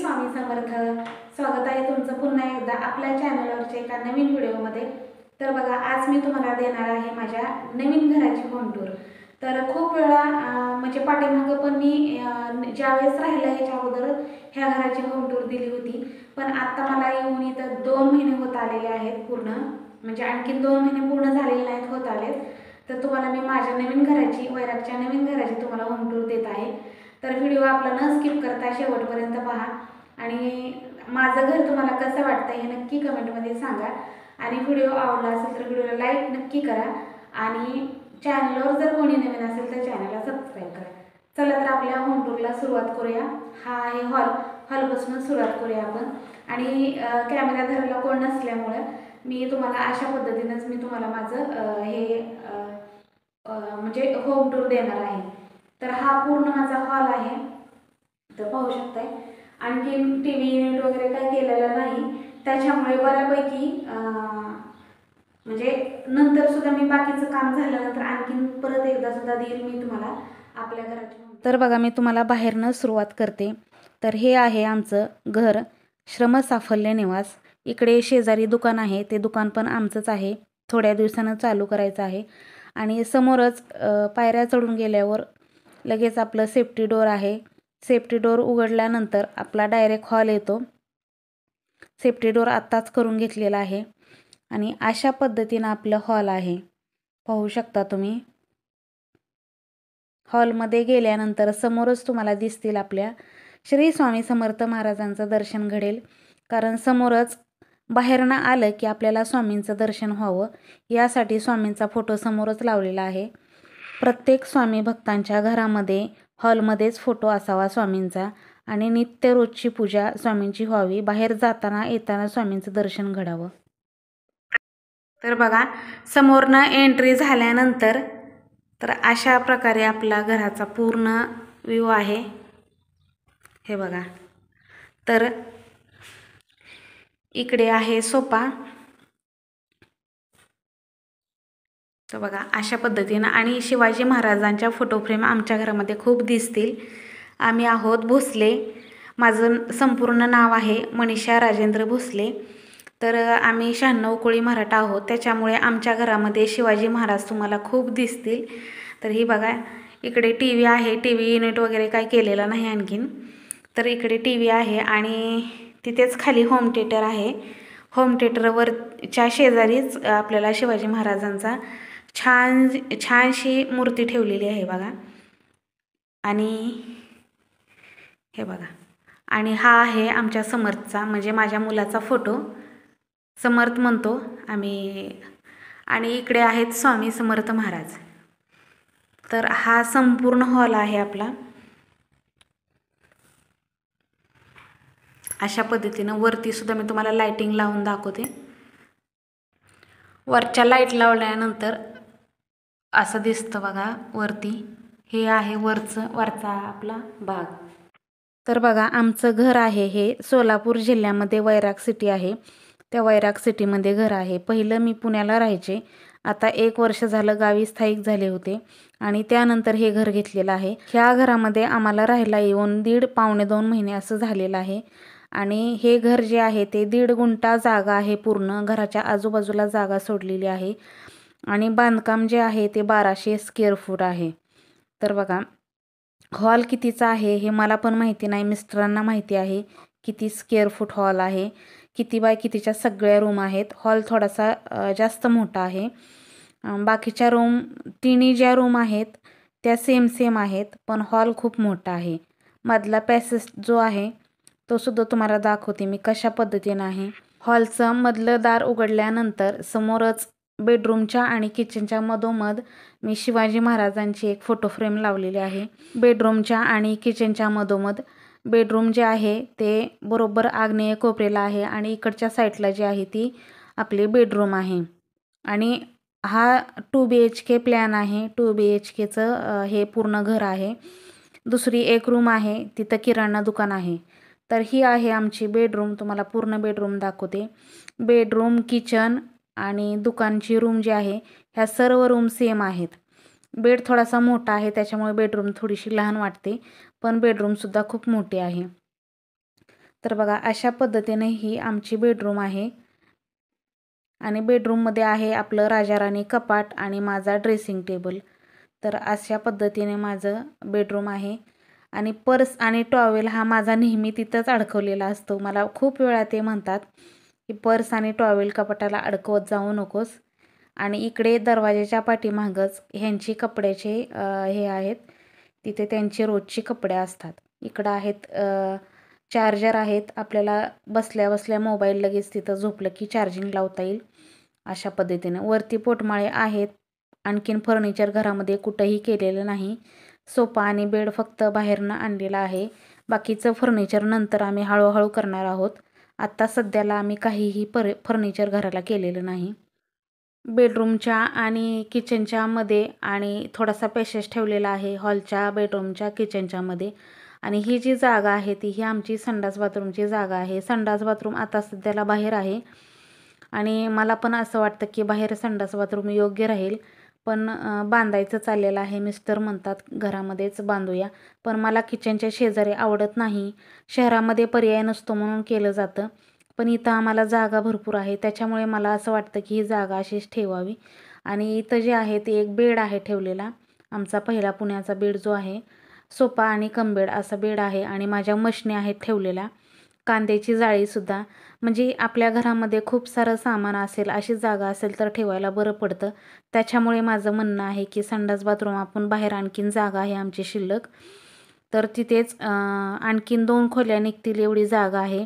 स्वामी समर्थ। स्वागत आहे तुमचं पुन्हा एकदा आपल्या चॅनलवरच्या एका नवीन व्हिडिओमध्ये। तर बघा, आज मी तुम्हाला देणार आहे माझ्या नवीन घराची होम टूर। तर खूप वेळा म्हणजे पाठीमागं पण मी ज्यावेळेस राहिलं याच्या अगोदर ह्या घराची होम टूर दिली होती, पण आता मला येऊन इथं 2 महिने होत आलेले आहेत पूर्ण, म्हणजे आणखीन 2 महिने पूर्ण झालेले नाहीत, होत आलेत। तर तुम्हाला मी माझ्या नवीन घराची, वैरागच्या नवीन घराची तुम्हाला होम टूर देत आहे। तर व्हिडिओ आपला न स्किप करता शेवटपर्यंत पहा आणि माझं घर तुम्हाला कसं वाटतं हे नक्की कमेंटमध्ये सांगा। आणि व्हिडिओ आवडला असेल तर व्हिडिओला लाईक नक्की करा आणि चॅनलवर जर कोणी नवीन असेल तर चॅनलला सबस्क्राईब करा। चला तर आपल्या होम टूरला सुरुवात करूया। हा आहे हॉलपासून सुरुवात करूया आपण। आणि कॅमेरा धरायला कोण नसल्यामुळे मी तुम्हाला अशा पद्धतीनेच मी तुम्हाला माझं हे म्हणजे होम टूर देणार आहे। तर हा पूर्ण माझा हॉल आहे, तर पाहू शकताय। आणखी टीव्ही युनिट वगैरे काही केलेलं नाही, त्याच्यामुळे बऱ्यापैकी म्हणजे नंतर सुद्धा मी बाकीचं काम झाल्यानंतर आणखीन परत एकदा सुद्धा देईल मी तुम्हाला आपल्या घराची। तर बघा, मी तुम्हाला बाहेरनं सुरुवात करते। तर हे आहे आमचं घर, श्रमसाफल्य निवास। इकडे शेजारी दुकान आहे, ते दुकान पण आमचंच आहे, थोड्या दिवसानं चालू करायचं आहे। आणि समोरच पायऱ्या चढून गेल्यावर लगेच आपलं सेफ्टी डोर आहे। सेफ्टी डोर उघडल्यानंतर आपला डायरेक्ट हॉल येतो। सेफ्टी डोर आत्ताच करून घेतलेला आहे आणि अशा पद्धतीनं आपलं हॉल आहे, पाहू शकता तुम्ही। हॉलमध्ये गेल्यानंतर समोरच तुम्हाला दिसतील आपल्या श्री स्वामी समर्थ महाराजांचं दर्शन घडेल, कारण समोरच बाहेरनं आलं की आपल्याला स्वामींचं दर्शन व्हावं यासाठी स्वामींचा फोटो समोरच लावलेला आहे। प्रत्येक स्वामी भक्तांच्या घरामध्ये हॉलमध्येच फोटो असावा स्वामींचा आणि नित्य रोजची पूजा स्वामींची व्हावी, बाहेर जाताना येताना स्वामींचं दर्शन घडावं। तर बघा, समोरनं एंट्री झाल्यानंतर तर अशा प्रकारे आपला घराचा पूर्ण व्ह्यू आहे, हे बघा। तर इकडे आहे सोफा, तर बघा अशा पद्धतीनं। आणि शिवाजी महाराजांच्या फोटो फ्रेम आमच्या घरामध्ये खूप दिसतील। आम्ही आहोत भोसले, माझं संपूर्ण नाव आहे मनीषा राजेंद्र भोसले। तर आम्ही 96 कोळी मराठा आहोत, त्याच्यामुळे आमच्या घरामध्ये शिवाजी महाराज तुम्हाला खूप दिसतील। तर ही बघा, इकडे टी व्ही आहे, टी व्ही युनिट वगैरे काय केलेलं नाही आणखीन। तर इकडे टी व्ही आहे आणि तिथेच खाली होम थिएटर आहे। होम थिएटरवरच्या शेजारीच आपल्याला शिवाजी महाराजांचा छानशी मूर्ती ठेवलेली आहे बघा। आणि हे बघा, आणि हा आहे आमच्या समर्थचा, म्हणजे माझ्या मुलाचा फोटो, समर्थ म्हणतो आम्ही। आणि इकडे आहेत स्वामी समर्थ महाराज। तर हा संपूर्ण हॉल आहे आपला, अशा पद्धतीनं। वरती सुद्धा मी तुम्हाला लाइटिंग लावून दाखवते। वरच्या लाईट लावल्यानंतर असं दिसतं बघा वरती, हे आहे वरचा आपला भाग। तर बघा, आमचं घर आहे हे सोलापूर जिल्ह्यामध्ये वैराग सिटी आहे, त्या वैराग सिटीमध्ये घर आहे। पहिलं मी पुण्याला राहायचे, आता 1 वर्ष झालं गावी स्थायिक झाले होते आणि त्यानंतर हे घर घेतलेलं आहे। ह्या घरामध्ये आम्हाला राहायला येऊन पावणे 2 महिने असं झालेलं आहे। आणि हे घर जे आहे ते 1.5 गुंठा जागा आहे, पूर्ण घराच्या आजूबाजूला जागा सोडलेली आहे। आणि बांधकाम जे आहे ते 1200 स्क्वेअर फूट आहे। तर बघा, हॉल कितीचा आहे हे मला पण माहिती नाही, मिस्टरांना माहिती आहे किती स्क्वेअर फूट हॉल आहे, किती बाय कितीच्या सगळ्या रूम आहेत। हॉल थोडासा जास्त मोठा आहे। बाकीच्या रूम, तिन्ही ज्या रूम आहेत त्या सेम आहेत, पण हॉल खूप मोठा आहे। मधला पॅसेज जो आहे तो सुद्धा तुम्हाला दाखवते मी कशा पद्धतीनं आहे। हॉलचं मधलं दार उघडल्यानंतर समोरच बेडरूमच्या आणि किचनच्या मधोमध मी शिवाजी महाराजांची एक फोटो फ्रेम लावलेली आहे। बेडरूमच्या आणि किचनच्या मधोमध बेडरूम जे आहे ते बरोबर आग्नेय कोपऱ्याला आहे आणि इकडच्या साईडला जी आहे ती आपली बेडरूम आहे। आणि हा 2 BHK प्लॅन आहे, 2 BHKचं हे पूर्ण घर आहे। दुसरी एक रूम आहे, तिथं किराणा दुकान आहे। तर ही आहे आमची बेडरूम, तुम्हाला पूर्ण बेडरूम दाखवते। बेडरूम, किचन आणि दुकानची रूम जी आहे ह्या सर्व रूम सेम आहेत। बेड थोडासा मोठा आहे, त्याच्यामुळे बेडरूम थोडीशी लहान वाटते, पण बेडरूमसुद्धा खूप मोठी आहे। तर बघा अशा पद्धतीने ही आमची बेडरूम आहे आणि बेडरूममध्ये आहे आपलं राजाराणी कपाट आणि माझा ड्रेसिंग टेबल. तर अशा पद्धतीने माझं बेडरूम आहे आणि पर्स आणि टॉवेल हा माझा नेहमी तिथंच अडकवलेला असतो. मला खूप वेळा ते म्हणतात की पर्स आणि टॉवेल कपाटाला अडकवत जाऊ नकोस. आणि इकडे दरवाजाच्या पाठीमागच ह्यांची कपड्याचे हे आहेत, तिथे त्यांचे रोजचे कपडे असतात. इकडं आहेत चार्जर आहेत, आपल्याला बसल्या बसल्या मोबाईल लगेच तिथं झोपलं की चार्जिंग लावता येईल अशा पद्धतीने. वरती पोटमाळे आहेत. आणखीन फर्निचर घरामध्ये कुठंही केलेलं नाही. सोफा आणि बेड फक्त बाहेरनं आणलेला आहे. बाकीचं फर्निचर नंतर आम्ही हळूहळू करणार आहोत. आत्ता सध्याला आम्ही काहीही फर्निचर घराला केलेलं नाही. बेडरूमच्या आणि किचनच्या मध्ये आणि थोडासा पॅसेज ठेवलेला आहे हॉलच्या, बेडरूमच्या, किचनच्या मध्ये. आणि ही जी जागा आहे ती ही आमची संडास बाथरूमची जागा आहे. संडास बाथरूम आता सध्याला बाहेर आहे आणि मला पण असं वाटतं की बाहेर संडास बाथरूम योग्य राहील, पण बांधायचं चाललेलं आहे. मिस्टर म्हणतात घरामध्येच बांधूया, पण मला किचनच्या शेजारी आवडत नाही. शहरामध्ये पर्याय नसतो म्हणून केलं जातं, पण इथं आम्हाला जागा भरपूर आहे, त्याच्यामुळे मला असं वाटतं की ही जागा अशीच ठेवावी. आणि इथं जे आहे ते एक बेड आहे ठेवलेला, आमचा पहिला पुण्याचा बेड जो आहे. सोफा आणि कमबेड असा बेड आहे आणि माझ्या मशनी आहेत ठेवलेल्या. कांद्याची जाळीसुद्धा. म्हणजे आपल्या घरामध्ये खूप सारं सामान असेल, अशी जागा असेल तर ठेवायला बरं पडतं. त्याच्यामुळे माझं म्हणणं आहे की संडास बाथरूम आपण बाहेर, आणखीन जागा आहे आमची शिल्लक, तर तिथेच आणखीन 2 खोल्या निघतील एवढी जागा आहे.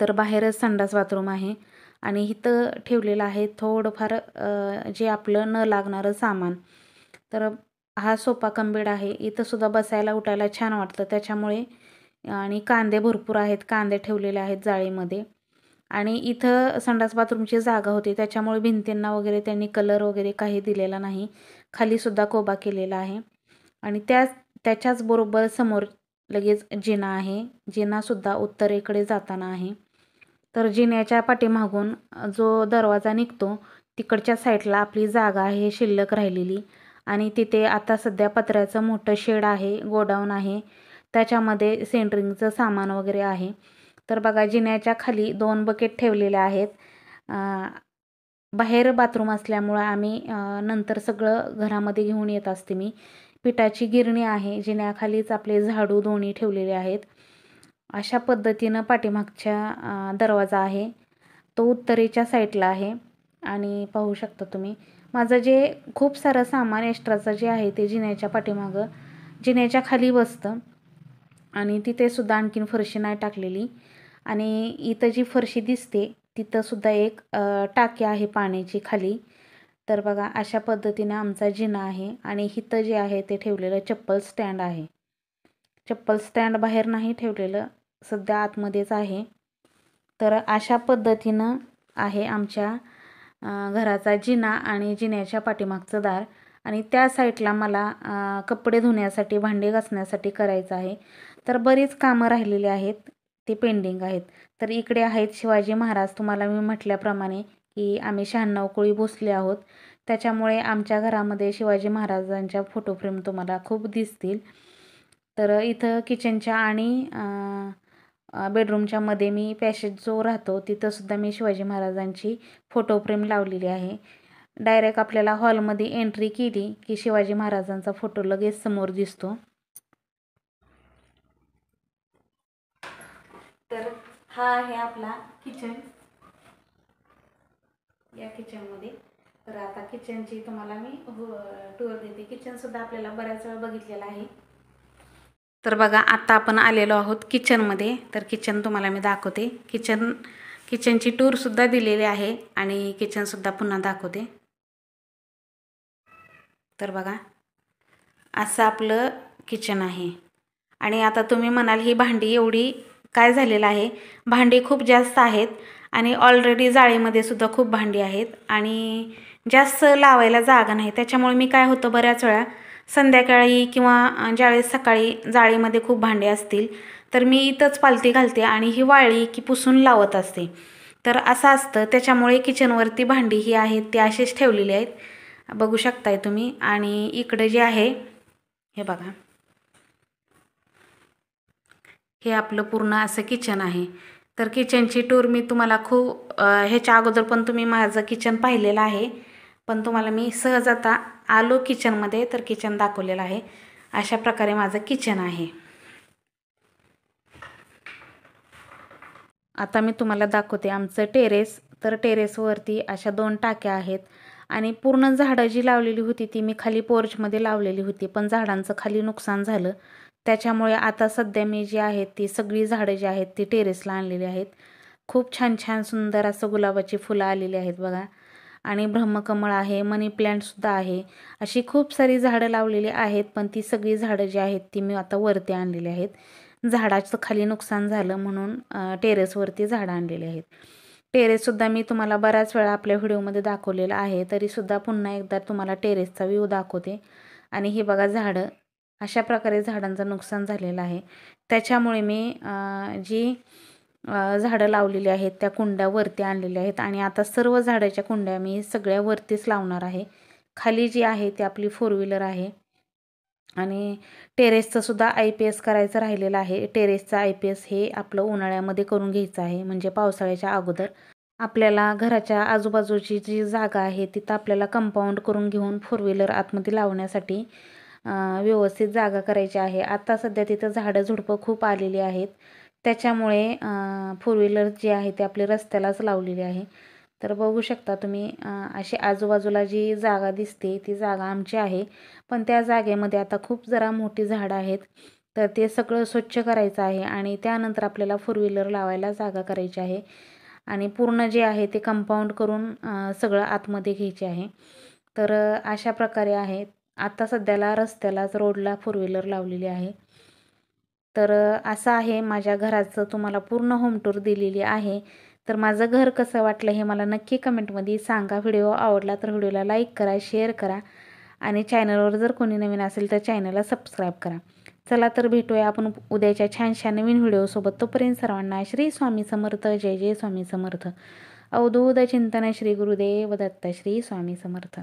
तर बाहेरच संडास बाथरूम आहे आणि इथं ठेवलेलं आहे थोडंफार जे आपलं न लागणारं सामान. तर हा सोफा कम बेड आहे. इथं सुद्धा बसायला उठायला छान वाटतं त्याच्यामुळे. आणि कांदे भरपूर आहेत, कांदे ठेवलेले आहेत जाळीमध्ये. आणि इथं संडास बाथरूमची जागा होती त्याच्यामुळे भिंतींना वगैरे त्यांनी कलर वगैरे काही दिलेला नाही. खालीसुद्धा कोबा केलेला आहे आणि त्याच्याच बरोबर समोर लगेच जिना आहे. जिनासुद्धा उत्तरेकडे जाताना आहे. तर जिन्याच्या पाठीमागून जो दरवाजा निघतो तिकडच्या साईडला आपली जागा आहे शिल्लक राहिलेली आणि तिथे आता सध्या पत्र्याचं मोठं शेड आहे, गोडाऊन आहे. त्याच्यामध्ये सेंटरिंगचं सामान वगैरे आहे. तर बघा जिन्याच्या खाली 2 बकेट ठेवलेले आहेत. बाहेर बाथरूम असल्यामुळं आम्ही नंतर सगळं घरामध्ये घेऊन येत असते मी. पिठाची गिरणी आहे, जिन्याखालीच आपले झाडू दोन्ही ठेवलेले आहेत. अशा पद्धतीनं पाठीमागच्या दरवाजा आहे तो उत्तरेच्या साईडला आहे. आणि पाहू शकता तुम्ही माझं जे खूप सारं सामान एक्स्ट्राचं जे आहे ते जिन्याच्या पाठीमागं, जिन्याच्या खाली बसतं आणि तिथे सुद्धा आणखीन फरशी नाही टाकलेली. आणि इथं जी फरशी दिसते तिथं सुद्धा एक टाकी आहे पाण्याची खाली. तर बघा अशा पद्धतीने आमचा जिना आहे आणि इथं जे आहे ते ठेवलेलं चप्पल स्टँड आहे. चप्पल स्टँड बाहेर नाही ठेवलेलं, सध्या आतमध्येच आहे. तर अशा पद्धतीनं आहे आमच्या घराचा जिना आणि जिन्याच्या पाठीमागचं दार. आणि त्या साईडला मला कपडे धुण्यासाठी, भांडे घासण्यासाठी करायचं आहे. तर बरीच कामं राहिलेली आहेत, ते पेंडिंग आहेत. तर इकडे आहेत शिवाजी महाराज. तुम्हाला मी म्हटल्याप्रमाणे की आम्ही 96 कोळी भोसले आहोत, त्याच्यामुळे आमच्या घरामध्ये शिवाजी महाराजांच्या फोटो फ्रेम तुम्हाला खूप दिसतील. तर इथं किचनच्या आणि बेडरूमच्या मध्ये मी पॅसेज जो राहतो तिथंसुद्धा मी शिवाजी महाराजांची फोटो फ्रेम लावलेली आहे. डायरेक्ट आपल्याला हॉलमध्ये एंट्री केली की शिवाजी महाराजांचा फोटो लगेच समोर दिसतो. तर हा आहे आपला किचन. या किचनमध्ये तर आता किचनची तुम्हाला मी टूर देते. किचनसुद्धा आपल्याला बऱ्याच वेळा बघितलेला आहे. तर बघा आता आपण आलेलो आहोत किचनमध्ये. तर किचन तुम्हाला मी दाखवते. किचनची टूरसुद्धा दिलेली आहे आणि किचनसुद्धा पुन्हा दाखवते. तर बघा असं आपलं किचन आहे. आणि आता तुम्ही म्हणाल ही भांडी एवढी काय झालेलं आहे. भांडी खूप जास्त आहेत आणि ऑलरेडी जाळीमध्ये सुद्धा खूप भांडी आहेत आणि जास्त लावायला जागा नाही. त्याच्यामुळे मी काय होतं बऱ्याच वेळा संध्याकाळी किंवा ज्यावेळेस सकाळी जाळीमध्ये खूप भांडी असतील तर मी इथंच पालथी घालते आणि ही वाळली की पुसून लावत असते. तर असं असतं, त्याच्यामुळे किचनवरती भांडी ही आहेत ती अशीच ठेवलेली आहेत, बघू शकताय तुम्ही. आणि इकडे जे आहे हे बघा, हे आपलं पूर्ण असं किचन आहे. तर किचनची टूर मी तुम्हाला खूप ह्याच्या अगोदर पण तुम्ही माझं किचन पाहिलेलं आहे, पण तुम्हाला मी सहज आता आलो किचनमध्ये तर किचन दाखवलेलं आहे. अशा प्रकारे माझं किचन आहे. आता मी तुम्हाला दाखवते आमचं टेरेस. तर टेरेसवरती अशा 2 टाक्या आहेत आणि पूर्ण झाडं जी लावलेली होती ती मी खाली पोर्चमध्ये लावलेली होती, पण झाडांचं खाली नुकसान झालं. त्याच्यामुळे आता सध्या मी जी आहेत ती सगळी झाडं जी आहेत ती टेरेसला आणलेली आहेत. खूप छान छान सुंदर असं गुलाबाची फुलं आलेली आहेत बघा, आणि ब्रह्मकमळ आहे, मनी प्लॅन्टसुद्धा आहे. अशी खूप सारी झाडं लावलेली आहेत, पण ती सगळी झाडं जी आहेत ती मी आता वरती आणलेली आहेत. झाडाचं खाली नुकसान झालं म्हणून टेरेसवरती झाडं आणलेली आहेत. टेरेससुद्धा मी तुम्हाला बऱ्याच वेळा आपल्या व्हिडिओमध्ये दाखवलेलं आहे, तरीसुद्धा पुन्हा एकदा तुम्हाला टेरेसचा व्ह्यू दाखवते. आणि ही बघा झाडं, अशा प्रकारे झाडांचं नुकसान झालेलं आहे. त्याच्यामुळे मी जी झाडं लावलेली आहेत त्या कुंड्या वरती आणलेल्या आहेत आणि आता सर्व झाडाच्या कुंड्या मी सगळ्या वरतीच लावणार आहे. खाली जी आहे ती आपली 4 व्हीलर आहे आणि टेरेसचं सुद्धा IPS करायचं राहिलेलं आहे. टेरेसचं IPS हे आपलं उन्हाळ्यामध्ये करून घ्यायचं आहे, म्हणजे पावसाळ्याच्या अगोदर. आपल्याला घराच्या आजूबाजूची जी जागा आहे तिथं आपल्याला कंपाऊंड करून घेऊन 4 व्हीलर आतमध्ये लावण्यासाठी व्यवस्थित जागा करायची आहे. आता सध्या तिथं झाडं झुडपं खूप आलेली आहेत, त्याच्यामुळे 4 व्हीलर जी आहे ती आपली रस्त्यालाच लावलेली आहे. तर बघू शकता तुम्ही अशी आजूबाजूला जी जागा दिसते ती जागा आमची आहे, पण त्या जागेमध्ये आता खूप जरा मोठी झाडं आहेत. तर ते सगळं स्वच्छ करायचं आहे आणि त्यानंतर आपल्याला 4 व्हीलर लावायला जागा करायची आहे आणि पूर्ण जे आहे ते कंपाऊंड करून सगळं आतमध्ये घ्यायचे आहे. तर अशा प्रकारे आहे. आता सध्याला रस्त्यालाच रोडला 4 व्हीलर लावलेली आहे. तर असं आहे माझ्या घराचं तुम्हाला पूर्ण होम टूर दिलेली आहे. तर माझं घर कसं वाटलं हे मला नक्की कमेंटमध्ये सांगा. व्हिडिओ आवडला तर व्हिडिओला लाईक करा, शेअर करा आणि चॅनलवर जर कोणी नवीन असेल तर चॅनलला सबस्क्राईब करा. चला तर भेटूया आपण उद्याच्या छानशा नवीन व्हिडिओसोबत. तोपर्यंत सर्वांना श्री स्वामी समर्थ. जय जय स्वामी समर्थ. अवधूत चिंतन श्री गुरुदेव दत्त. श्री स्वामी समर्थ.